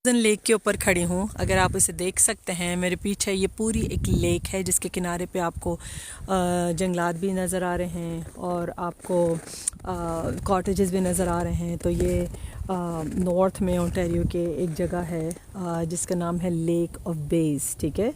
Leak کے اوپر کھڑی ہوں. اگر آپ اسے دیکھ سکتے ہیں میرے پیچھے یہ پوری ایک لیک ہے جس کے کنارے پہ آپ کو جنگلات بھی نظر آ رہے ہیں اور آپ کو کاٹیجز بھی نظر آ رہے ہیں. تو یہ نارتھ میں اونٹاریو کے ایک جگہ ہے جس کا نام ہے لیک آف بیز. ٹھیک ہے,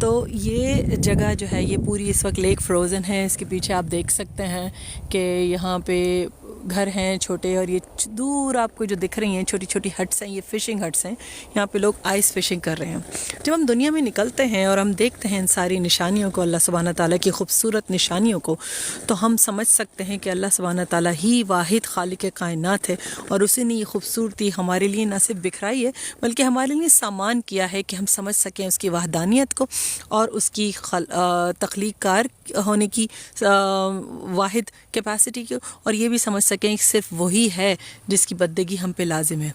تو یہ جگہ جو ہے یہ پوری اس وقت لیک فروزن ہے. اس کے پیچھے آپ دیکھ سکتے ہیں کہ یہاں پہ گھر ہیں چھوٹے, اور یہ دور آپ کو جو دکھ رہی ہیں چھوٹی چھوٹی ہٹس ہیں, یہ فشنگ ہٹس ہیں. یہاں پہ لوگ آئس فشنگ کر رہے ہیں. جب ہم دنیا میں نکلتے ہیں اور ہم دیکھتے ہیں ان ساری نشانیوں کو, اللہ سبحانہ تعالیٰ کی خوبصورت نشانیوں کو, تو ہم سمجھ سکتے ہیں کہ اللہ سبحانہ تعالیٰ ہی واحد خالق کائنات ہے, اور اسی نے یہ خوبصورتی ہمارے لیے نہ صرف بکھرائی ہے بلکہ ہمارے لیے سامان کیا ہے کہ ہم سمجھ سکیں اس کی وحدانیت کو اور اس کی تخلیق کار ہونے کی واحد کیپیسٹی کو, اور یہ بھی سمجھ سکیں کہ صرف وہی ہے جس کی بندگی ہم پہ لازم ہے.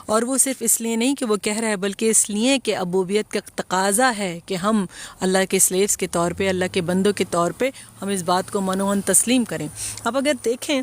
اور وہ صرف اس لیے نہیں کہ وہ کہہ رہا ہے بلکہ اس لیے کہ عبودیت کا تقاضا ہے کہ ہم اللہ کے سلیوز کے طور پہ, اللہ کے بندوں کے طور پہ ہم اس بات کو منوعن تسلیم کریں. اب اگر دیکھیں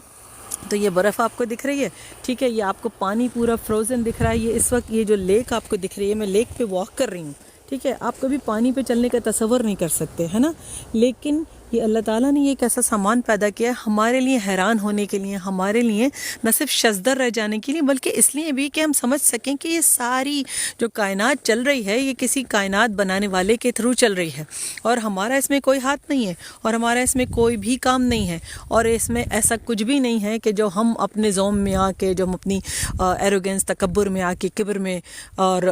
تو یہ برف آپ کو دکھ رہی ہے, ٹھیک ہے, یہ آپ کو پانی پورا فروزن دکھ رہا ہے. یہ اس وقت یہ جو لیک آپ کو دکھ رہی ہے, میں لیک پہ واک کر رہی ہوں, ٹھیک ہے. آپ کبھی پانی پہ چلنے کا تصور نہیں کر سکتے, ہے نا, لیکن یہ اللہ تعالیٰ نے یہ ایک ایسا سامان پیدا کیا ہے ہمارے لیے حیران ہونے کے لیے, ہمارے لیے نہ صرف شزدر رہ جانے کے لیے بلکہ اس لیے بھی کہ ہم سمجھ سکیں کہ یہ ساری جو کائنات چل رہی ہے یہ کسی کائنات بنانے والے کے تھرو چل رہی ہے, اور ہمارا اس میں کوئی ہاتھ نہیں ہے, اور ہمارا اس میں کوئی بھی کام نہیں ہے, اور اس میں ایسا کچھ بھی نہیں ہے کہ جو ہم اپنے زوم میں آ کے, جو ہم اپنی ایروگنس تکبر میں آ کے, کبر میں اور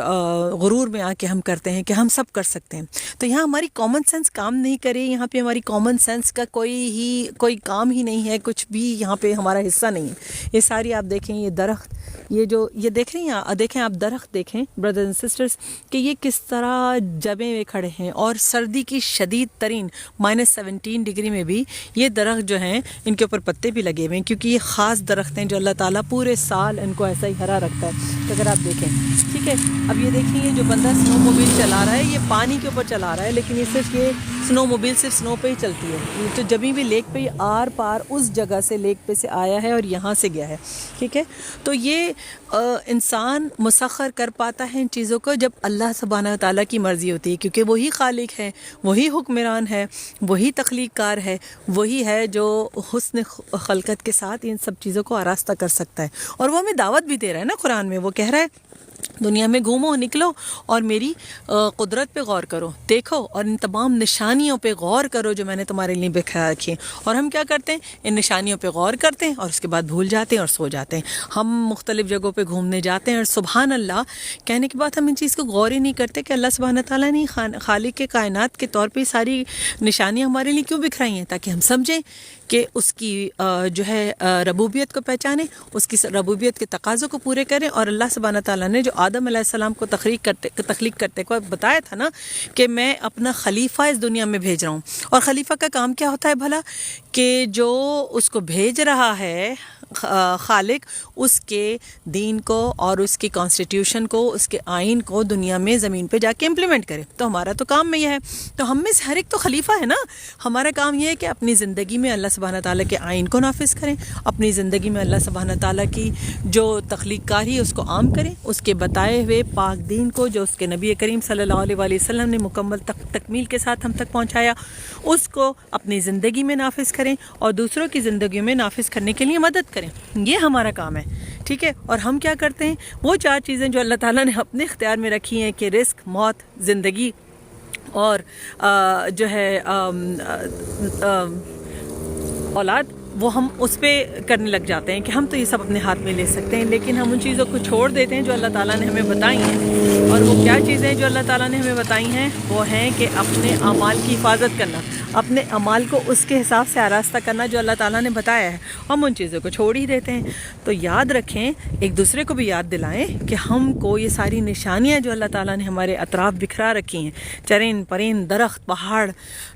غرور میں آ کے ہم کرتے ہیں کہ ہم سب کر سکتے ہیں. تو یہاں ہماری کامن سینس کام نہیں کرے, یہاں پہ ہماری کامن سینس کا کوئی کام ہی نہیں ہے, کچھ بھی یہاں پہ ہمارا حصہ نہیں ہے. یہ ساری آپ دیکھیں, یہ درخت, یہ دیکھ رہی ہیں, دیکھیں آپ درخت دیکھیں بردرز اینڈ سسٹرز کہ یہ کس طرح جبے ہوئے کھڑے ہیں, اور سردی کی شدید ترین -17 ڈگری میں بھی یہ درخت جو ہیں ان کے اوپر پتے بھی لگے ہوئے ہیں, کیونکہ یہ خاص درخت ہیں جو اللہ تعالیٰ پورے سال ان کو ایسا ہی ہرا رکھتا ہے. تو اگر آپ دیکھیں, ٹھیک ہے, اب یہ دیکھیں یہ جو بندہ سنو موبائل چلا رہا ہے یہ پانی کے اوپر چلا رہا ہے, لیکن یہ صرف یہ سنو موبائل صرف سنو پہ ہی چلتی ہے. یہ تو جبھی بھی لیک پہ یہ آر پار اس جگہ سے لیک پہ سے آیا ہے اور یہاں سے گیا ہے, ٹھیک ہے. تو یہ انسان مسخر کر پاتا ہے ان چیزوں کو جب اللہ سبحانہ تعالیٰ کی مرضی ہوتی ہے, کیونکہ وہی خالق ہے, وہی حکمران ہے, وہی تخلیق کار ہے, وہی ہے جو حسن خلقت کے ساتھ ان سب چیزوں کو آراستہ کر سکتا ہے. اور وہ ہمیں دعوت بھی دے رہا ہے نا قرآن میں, وہ کہہ رہا ہے دنیا میں گھومو, نکلو اور میری قدرت پہ غور کرو, دیکھو, اور ان تمام نشانیوں پہ غور کرو جو میں نے تمہارے لیے بکھرا رکھی ہیں. اور ہم کیا کرتے ہیں, ان نشانیوں پہ غور کرتے ہیں اور اس کے بعد بھول جاتے ہیں اور سو جاتے ہیں. ہم مختلف جگہوں پہ گھومنے جاتے ہیں اور سبحان اللہ کہنے کے بعد ہم ان چیز کو غور ہی نہیں کرتے کہ اللہ سبحانہ تعالیٰ نے خالق کے کائنات کے طور پہ ساری نشانیاں ہمارے لیے کیوں بکھرائی ہیں, تاکہ ہم سمجھیں کہ اس کی جو ہے ربوبیت کو پہچانیں, اس کی ربوبیت کے تقاضوں کو پورے کریں. اور اللہ سبحانہ تعالیٰ نے جو آدم علیہ السلام کو تخلیق کرتے کو بتایا تھا نا کہ میں اپنا خلیفہ اس دنیا میں بھیج رہا ہوں, اور خلیفہ کا کام کیا ہوتا ہے بھلا, کہ جو اس کو بھیج رہا ہے خالق اس کے دین کو اور اس کی کانسٹیٹیوشن کو, اس کے آئین کو دنیا میں زمین پہ جا کے امپلیمنٹ کرے. تو ہمارا تو کام میں یہ ہے, تو ہم میں سے ہر ایک تو خلیفہ ہے نا. ہمارا کام یہ ہے کہ اپنی زندگی میں اللہ سبحانہ تعالیٰ کے آئین کو نافذ کریں, اپنی زندگی میں اللہ سبحانہ تعالیٰ کی جو تخلیق کاری ہے اس کو عام کریں, اس کے بتائے ہوئے پاک دین کو جو اس کے نبی کریم صلی اللہ علیہ وآلہ وسلم نے مکمل تکمیل کے ساتھ ہم تک پہنچایا, اس کو اپنی زندگی میں نافذ کریں اور دوسروں کی زندگیوں میں نافذ کرنے کے لیے مدد کریں. یہ ہمارا کام ہے, ٹھیک ہے. اور ہم کیا کرتے ہیں, وہ 4 چیزیں جو اللہ تعالیٰ نے اپنے اختیار میں رکھی ہیں کہ رزق, موت, زندگی اور جو ہے اولاد, وہ ہم اس پہ کرنے لگ جاتے ہیں کہ ہم تو یہ سب اپنے ہاتھ میں لے سکتے ہیں, لیکن ہم ان چیزوں کو چھوڑ دیتے ہیں جو اللہ تعالیٰ نے ہمیں بتائی ہیں. اور وہ کیا چیزیں جو اللہ تعالیٰ نے ہمیں بتائی ہیں, وہ ہیں کہ اپنے اعمال کی حفاظت کرنا, اپنے اعمال کو اس کے حساب سے آراستہ کرنا جو اللہ تعالیٰ نے بتایا ہے. ہم ان چیزوں کو چھوڑ ہی دیتے ہیں. تو یاد رکھیں, ایک دوسرے کو بھی یاد دلائیں کہ ہم کو یہ ساری نشانیاں جو اللہ تعالیٰ نے ہمارے اطراف بکھرا رکھی ہیں, چرند پرند, درخت, پہاڑ,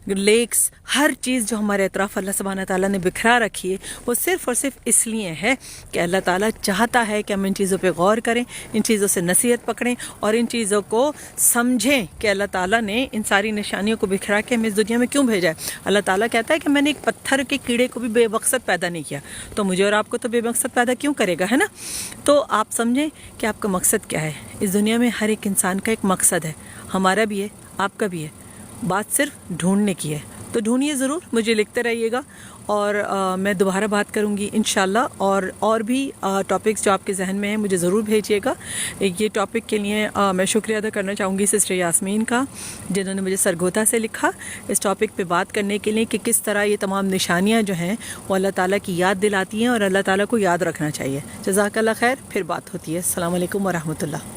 لیکس, ہر چیز جو ہمارے اطراف اللہ سبحانہ تعالیٰ نے بکھرا رکھی ہے, وہ صرف اور صرف اس لیے ہے کہ اللہ تعالیٰ چاہتا ہے کہ ہم ان چیزوں پہ غور کریں, ان چیزوں سے نصیحت پکڑیں اور ان چیزوں کو سمجھیں کہ اللہ تعالیٰ نے ان ساری نشانیوں کو بکھرا کے ہمیں اس دنیا میں کیوں بھیجا جائے. اللہ تعالیٰ کہتا ہے کہ میں نے ایک پتھر کے کیڑے کو بھی بے مقصد پیدا نہیں کیا, تو مجھے اور آپ کو تو بے مقصد پیدا کیوں کرے گا, ہے نا. تو آپ سمجھیں کہ آپ کا مقصد کیا ہے. اس دنیا میں ہر ایک انسان کا ایک مقصد ہے, ہمارا بھی ہے, آپ کا بھی ہے. بات صرف ڈھونڈنے کی ہے, تو ڈھونڈیے ضرور, مجھے لکھتے رہیے گا, اور میں دوبارہ بات کروں گی انشاءاللہ. اور بھی ٹاپکس جو آپ کے ذہن میں ہیں مجھے ضرور بھیجیے گا. یہ ٹاپک کے لیے میں شکریہ ادا کرنا چاہوں گی سسٹر یاسمین کا, جنہوں نے مجھے سرگودا سے لکھا اس ٹاپک پہ بات کرنے کے لیے کہ کس طرح یہ تمام نشانیاں جو ہیں وہ اللہ تعالیٰ کی یاد دلاتی ہیں اور اللہ تعالیٰ کو یاد رکھنا چاہیے. جزاک اللہ خیر. پھر بات ہوتی ہے. السلام علیکم ورحمۃ اللہ.